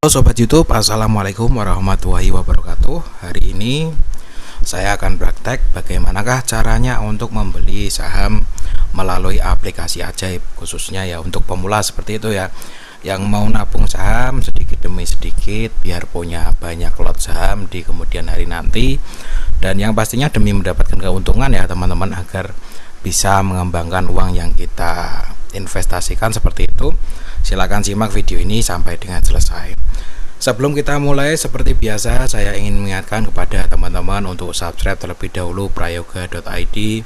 Sobat YouTube, Assalamualaikum warahmatullahi wabarakatuh. Hari ini saya akan praktek bagaimanakah caranya untuk membeli saham melalui aplikasi Ajaib, khususnya ya untuk pemula seperti itu ya, yang mau nabung saham sedikit demi sedikit biar punya banyak lot saham di kemudian hari nanti, dan yang pastinya demi mendapatkan keuntungan ya teman-teman, agar bisa mengembangkan uang yang kita investasikan seperti itu. Silakan simak video ini sampai dengan selesai. Sebelum kita mulai, seperti biasa saya ingin mengingatkan kepada teman-teman untuk subscribe terlebih dahulu prayoga.id,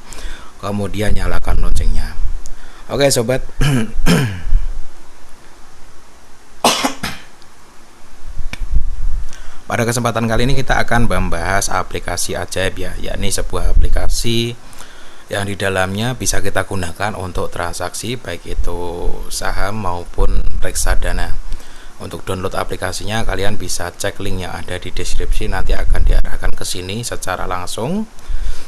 kemudian nyalakan loncengnya. Oke sobat. Pada kesempatan kali ini kita akan membahas aplikasi Ajaib ya, yakni sebuah aplikasi yang di dalamnya bisa kita gunakan untuk transaksi baik itu saham maupun reksadana. Untuk download aplikasinya kalian bisa cek link yang ada di deskripsi, nanti akan diarahkan ke sini secara langsung.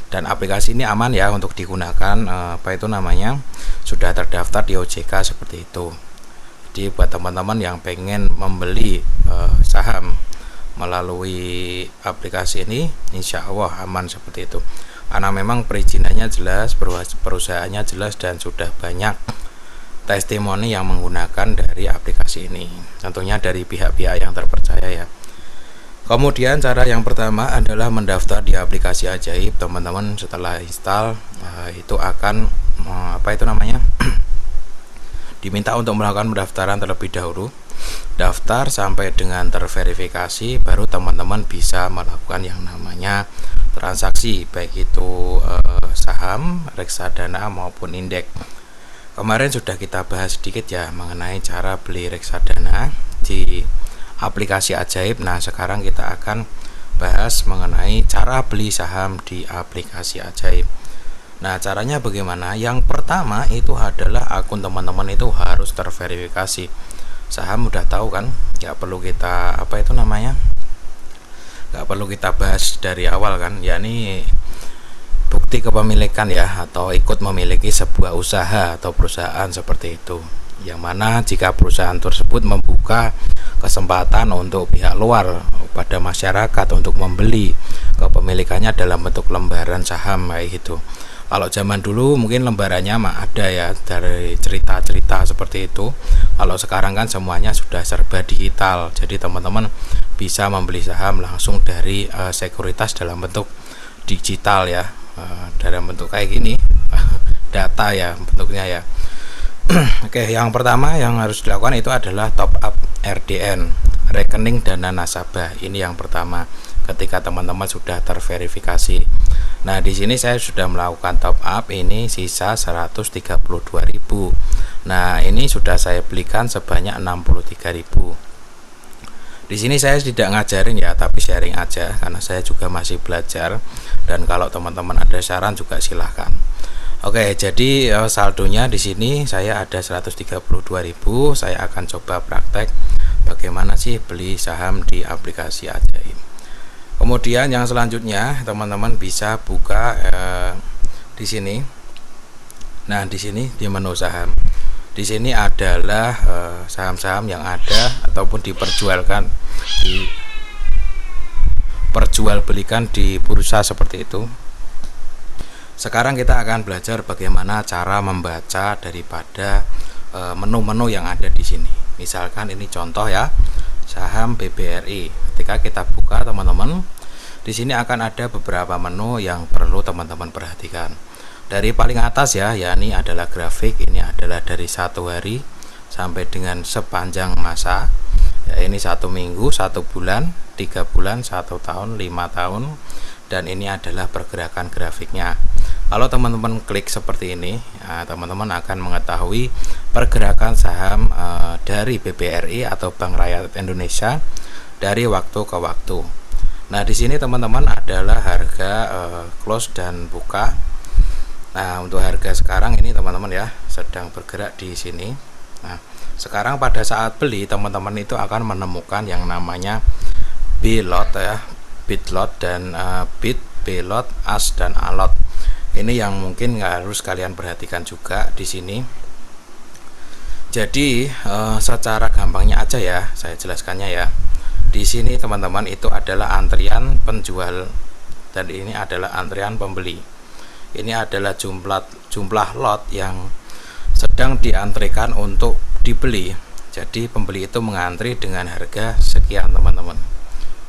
Dan aplikasi ini aman ya untuk digunakan, sudah terdaftar di OJK seperti itu. Jadi buat teman-teman yang pengen membeli saham melalui aplikasi ini, insya Allah aman seperti itu. Karena memang perizinannya jelas, perusahaannya jelas, dan sudah banyak testimoni yang menggunakan dari aplikasi ini, tentunya dari pihak-pihak yang terpercaya ya. Kemudian cara yang pertama adalah mendaftar di aplikasi Ajaib. Teman-teman setelah install itu akan diminta untuk melakukan pendaftaran terlebih dahulu. Daftar sampai dengan terverifikasi, baru teman-teman bisa melakukan yang namanya transaksi, baik itu saham, reksadana maupun indeks. Kemarin sudah kita bahas sedikit ya mengenai cara beli reksadana di aplikasi Ajaib. Nah, sekarang kita akan bahas mengenai cara beli saham di aplikasi Ajaib. Nah, caranya bagaimana? Yang pertama itu adalah akun teman-teman itu harus terverifikasi. Saham udah tahu kan, nggak perlu kita nggak perlu kita bahas dari awal kan, yakni bukti kepemilikan ya, atau ikut memiliki sebuah usaha atau perusahaan seperti itu, yang mana jika perusahaan tersebut membuka kesempatan untuk pihak luar pada masyarakat untuk membeli kepemilikannya dalam bentuk lembaran saham kayak gitu. Kalau zaman dulu mungkin lembarannya ada ya, dari cerita-cerita seperti itu. Kalau sekarang kan semuanya sudah serba digital, jadi teman-teman bisa membeli saham langsung dari sekuritas dalam bentuk digital ya, dalam bentuk kayak gini data ya bentuknya ya. Oke, yang pertama yang harus dilakukan itu adalah top up RDN, rekening dana nasabah. Ini yang pertama ketika teman-teman sudah terverifikasi. Nah, di sini saya sudah melakukan top up, ini sisa 132.000. Nah, ini sudah saya belikan sebanyak 63.000. Di sini saya tidak ngajarin ya, tapi sharing aja karena saya juga masih belajar, dan kalau teman-teman ada saran juga silahkan. Oke, jadi saldonya di sini saya ada 132.000. Saya akan coba praktek bagaimana sih beli saham di aplikasi Ajaib. Kemudian yang selanjutnya teman-teman bisa buka di sini. Nah, di sini di menu saham. Di sini adalah saham-saham yang ada ataupun diperjualbelikan di bursa seperti itu. Sekarang kita akan belajar bagaimana cara membaca daripada menu-menu yang ada di sini. Misalkan ini contoh ya, saham BBRI. Ketika kita buka teman-teman, di sini akan ada beberapa menu yang perlu teman-teman perhatikan. Dari paling atas ya, yakni adalah grafik. Ini adalah dari 1 hari sampai dengan sepanjang masa. Ya, ini 1 minggu, 1 bulan, 3 bulan, 1 tahun, 5 tahun, dan ini adalah pergerakan grafiknya. Kalau teman-teman klik seperti ini, teman-teman akan mengetahui pergerakan saham dari BBRI atau Bank Rakyat Indonesia dari waktu ke waktu. Nah, di sini teman-teman adalah harga close dan buka. Nah, untuk harga sekarang ini teman-teman ya sedang bergerak di sini. Nah, sekarang pada saat beli teman-teman itu akan menemukan yang namanya B-lot ya, bid lot dan bid, B-lot, as dan alot. Ini yang mungkin harus kalian perhatikan juga di sini. Jadi secara gampangnya aja ya saya jelaskannya ya. Di sini teman-teman itu adalah antrian penjual dan ini adalah antrian pembeli. Ini adalah jumlah lot yang sedang diantrikan untuk dibeli. Jadi pembeli itu mengantri dengan harga sekian teman-teman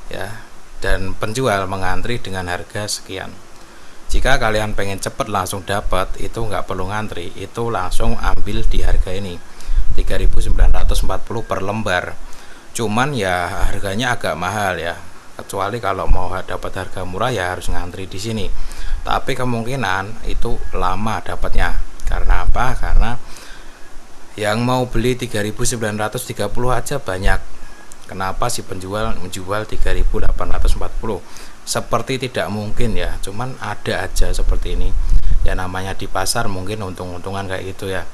ya, dan penjual mengantri dengan harga sekian. Jika kalian pengen cepet langsung dapat, itu nggak perlu ngantri, itu langsung ambil di harga ini 3.940 per lembar. Cuman ya harganya agak mahal ya, kecuali kalau mau dapat harga murah ya harus ngantri di sini. Tapi kemungkinan itu lama dapatnya. Karena apa? Karena yang mau beli 3.930 aja banyak. Kenapa si penjual menjual 3.840? Seperti tidak mungkin ya, cuman ada aja seperti ini ya, namanya di pasar mungkin untung-untungan kayak gitu ya.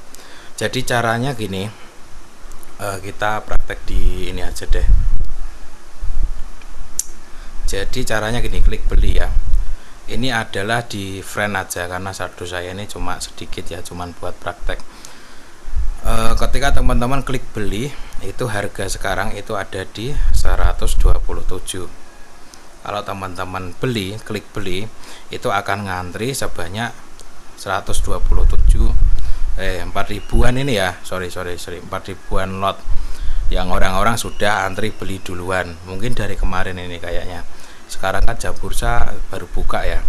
Jadi caranya gini, kita praktek di ini aja deh. Jadi caranya gini, klik beli ya. Ini adalah di friend aja karena saldo saya ini cuma sedikit ya, cuman buat praktek. Ketika teman-teman klik beli, itu harga sekarang itu ada di 127. Kalau teman-teman beli, klik beli, itu akan ngantri sebanyak 127 4 ribuan ini ya, sorry 4 ribuan lot yang orang-orang sudah antri beli duluan, mungkin dari kemarin ini kayaknya. Sekarang kan jam bursa baru buka ya.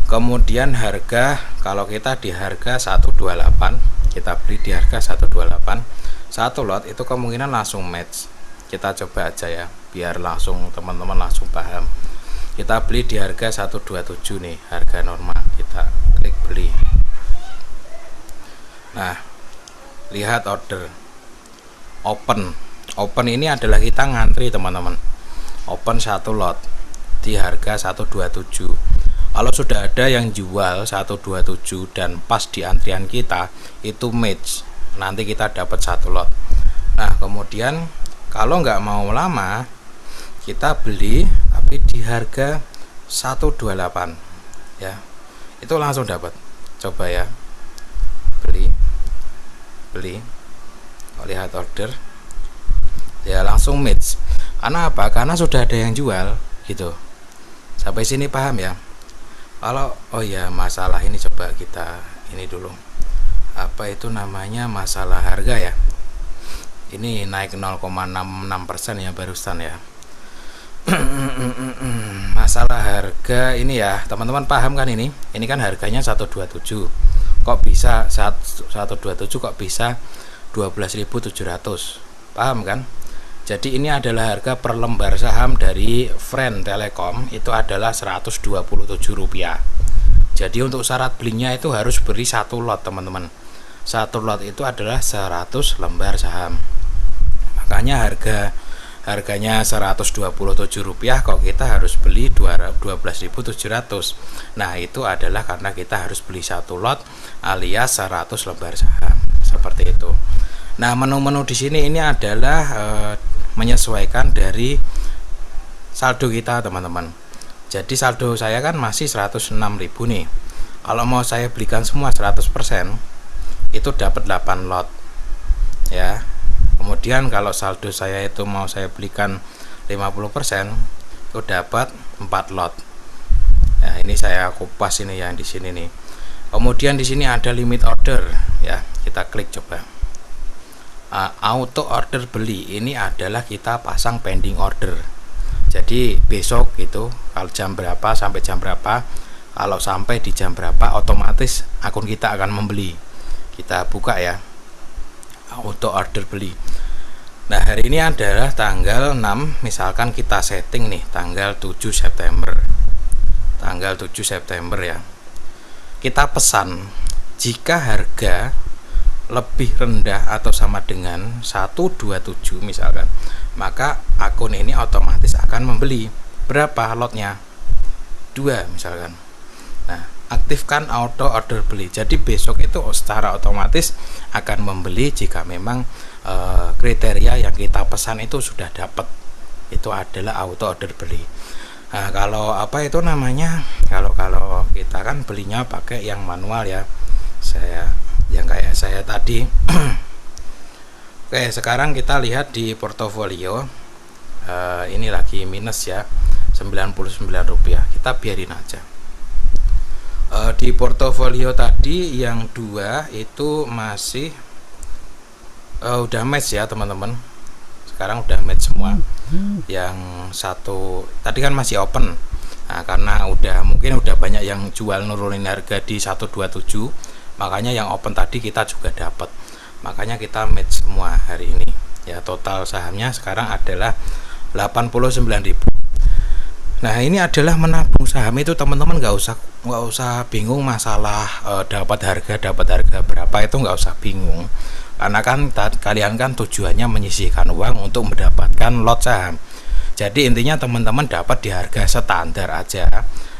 Kemudian harga, kalau kita di harga 128, kita beli di harga 128, satu lot itu kemungkinan langsung match. Kita coba aja ya, biar langsung teman-teman langsung paham. Kita beli di harga 127 nih, harga normal. Kita klik beli. Nah, lihat order. Open ini adalah kita ngantri teman-teman. Open satu lot di harga 127. Kalau sudah ada yang jual 127 dan pas di antrian kita, itu match. Nanti kita dapat satu lot. Nah, kemudian kalau nggak mau lama, kita beli tapi di harga 128 ya, itu langsung dapat. Coba ya, beli lihat order ya, langsung match. Karena apa? Karena sudah ada yang jual gitu. Sampai sini paham ya? Kalau oh ya, masalah ini coba kita ini dulu, apa itu namanya, masalah harga ya. Ini naik 0,66% ya barusan ya. Masalah harga ini ya, teman-teman paham kan? Ini kan harganya 127. Kok bisa 127 kok bisa 12.700? Paham kan? Jadi ini adalah harga per lembar saham dari Friend Telekom, itu adalah Rp127. Jadi untuk syarat belinya itu harus beri satu lot teman-teman. Satu lot itu adalah 100 lembar saham. Makanya harganya Rp127, kok kita harus beli 12.700. Nah, itu adalah karena kita harus beli satu lot alias 100 lembar saham. Seperti itu. Nah, menu-menu di sini ini adalah menyesuaikan dari saldo kita teman-teman. Jadi saldo saya kan masih 106.000 nih. Kalau mau saya belikan semua 100%, itu dapat 8 lot ya. Kemudian kalau saldo saya itu mau saya belikan 50%, itu dapat 4 lot. Nah, ini saya kupas ini yang di sini nih. Kemudian di sini ada limit order ya. Kita klik coba. Auto order beli ini adalah kita pasang pending order. Jadi besok itu kalau jam berapa sampai jam berapa, kalau sampai di jam berapa otomatis akun kita akan membeli. Kita buka ya, auto order beli. Nah, hari ini adalah tanggal 6, misalkan kita setting nih tanggal 7 September. Tanggal 7 September ya. Kita pesan jika harga lebih rendah atau sama dengan 127 misalkan, maka akun ini otomatis akan membeli. Berapa lotnya? 2 misalkan. Nah, aktifkan auto order beli. Jadi besok itu secara otomatis akan membeli jika memang kriteria yang kita pesan itu sudah dapat. Itu adalah auto order beli. Nah, kalau apa itu namanya? Kalau kita kan belinya pakai yang manual ya. Yang kayak saya tadi. Oke, sekarang kita lihat di portofolio. ini lagi minus ya, Rp99, kita biarin aja. Di portofolio tadi yang 2 itu masih udah match ya teman-teman, sekarang udah match semua. Yang satu tadi kan masih open. Nah, karena mungkin udah banyak yang jual nurunin harga di 127, makanya yang open tadi kita juga dapat, makanya kita match semua hari ini ya. Total sahamnya sekarang adalah 89.000. Nah, ini adalah menabung saham itu teman-teman, nggak usah bingung masalah dapat harga berapa, itu nggak usah bingung, karena kan kalian kan tujuannya menyisihkan uang untuk mendapatkan lot saham. Jadi intinya teman-teman dapat di harga standar aja,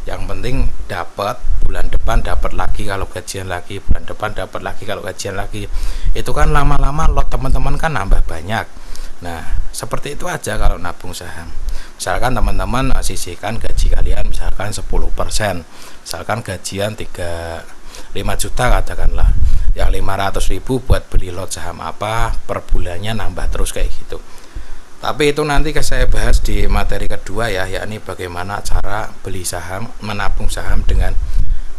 yang penting dapat, bulan depan dapat lagi kalau gajian lagi, bulan depan dapat lagi kalau gajian lagi. Itu kan lama-lama lot teman-teman kan nambah banyak. Nah, seperti itu aja kalau nabung saham. Misalkan teman-teman sisihkan gaji kalian misalkan 10%, misalkan gajian 5 juta katakanlah, yang 500.000 buat beli lot saham apa, per bulannya nambah terus kayak gitu. Tapi itu nanti saya bahas di materi kedua ya, yakni bagaimana cara beli saham, menabung saham dengan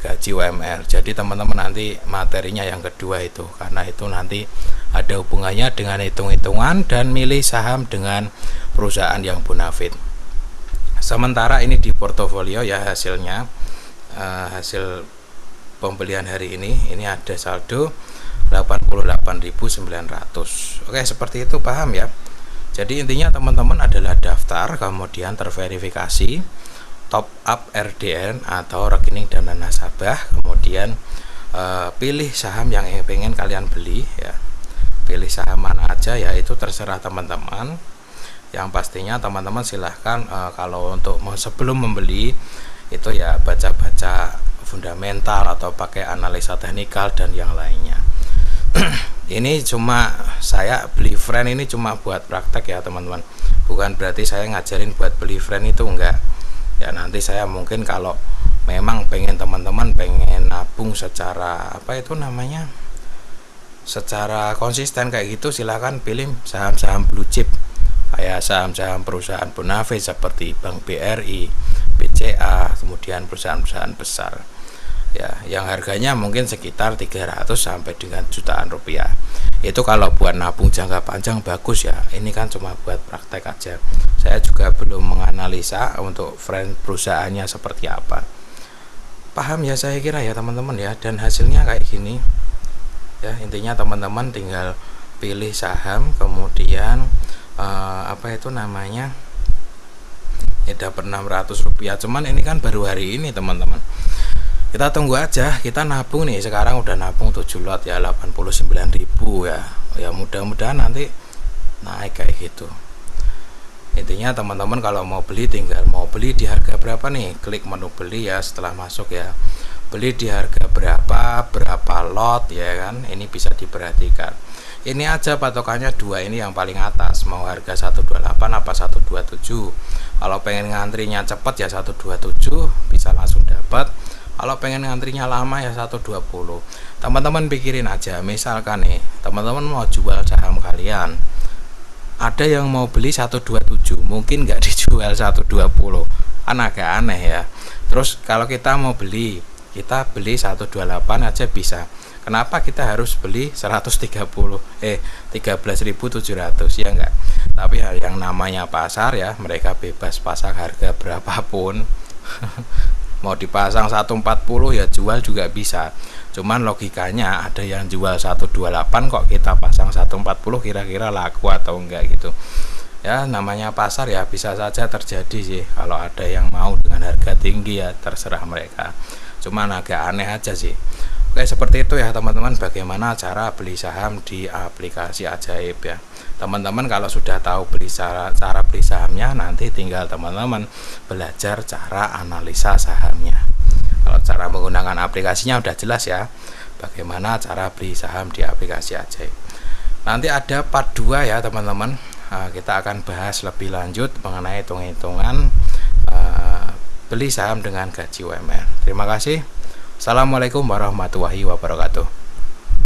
gaji UMR. Jadi teman-teman nanti materinya yang kedua itu, karena itu nanti ada hubungannya dengan hitung-hitungan dan milih saham dengan perusahaan yang bonafit. Sementara ini di portofolio ya hasilnya, hasil pembelian hari ini ada saldo 88.900. Oke, seperti itu, paham ya? Jadi intinya teman-teman adalah daftar, kemudian terverifikasi, top up RDN atau rekening dana nasabah, kemudian pilih saham yang pengen kalian beli ya. Pilih saham mana aja ya, itu terserah teman-teman. Yang pastinya teman-teman silahkan kalau untuk sebelum membeli itu ya baca-baca fundamental atau pakai analisa teknikal dan yang lainnya. Ini cuma saya beli friend ini cuma buat praktek ya teman-teman, bukan berarti saya ngajarin buat beli friend itu enggak ya. Nanti saya mungkin kalau memang pengen teman-teman pengen nabung secara secara konsisten kayak gitu, silahkan pilih saham-saham blue chip kayak saham-saham perusahaan bonafit seperti Bank BRI, BCA, kemudian perusahaan-perusahaan besar ya, yang harganya mungkin sekitar 300 sampai dengan jutaan rupiah. Itu kalau buat nabung jangka panjang bagus ya. Ini kan cuma buat praktek aja, saya juga belum menganalisa untuk friend perusahaannya seperti apa. Paham ya saya kira ya teman-teman ya, dan hasilnya kayak gini ya. Intinya teman-teman tinggal pilih saham, kemudian ya dapat 600 rupiah. Cuman ini kan baru hari ini teman-teman, kita tunggu aja. Kita nabung nih, sekarang udah nabung 7 lot ya, 89.000 ya. Ya mudah-mudahan nanti naik kayak gitu. Intinya teman-teman kalau mau beli tinggal mau beli di harga berapa nih, klik menu beli ya. Setelah masuk ya, beli di harga berapa lot ya kan. Ini bisa diperhatikan. Ini aja patokannya 2 ini yang paling atas, mau harga 128 apa 127. Kalau pengen ngantrinya cepet ya 127 bisa langsung dapat. Kalau pengen ngantrinya lama ya 120. Teman-teman pikirin aja, misalkan nih teman-teman mau jual saham kalian, ada yang mau beli 127, mungkin nggak dijual 120, kan agak aneh ya. Terus kalau kita mau beli, kita beli 128 aja bisa. Kenapa kita harus beli 13.700 ya enggak? Tapi yang namanya pasar ya, mereka bebas pasang harga berapapun. Mau dipasang 140 ya jual juga bisa. Cuman logikanya ada yang jual 128 kok kita pasang 140, kira-kira laku atau enggak gitu. Ya namanya pasar ya, bisa saja terjadi sih. Kalau ada yang mau dengan harga tinggi ya terserah mereka. Cuman agak aneh aja sih. Oke, seperti itu ya teman-teman, bagaimana cara beli saham di aplikasi Ajaib ya. Teman-teman kalau sudah tahu cara beli sahamnya, nanti tinggal teman-teman belajar cara analisa sahamnya. Kalau cara menggunakan aplikasinya udah jelas ya, bagaimana cara beli saham di aplikasi Ajaib. Nanti ada part 2 ya teman-teman. Kita akan bahas lebih lanjut mengenai hitung-hitungan beli saham dengan gaji UMR. Terima kasih. Assalamualaikum warahmatullahi wabarakatuh.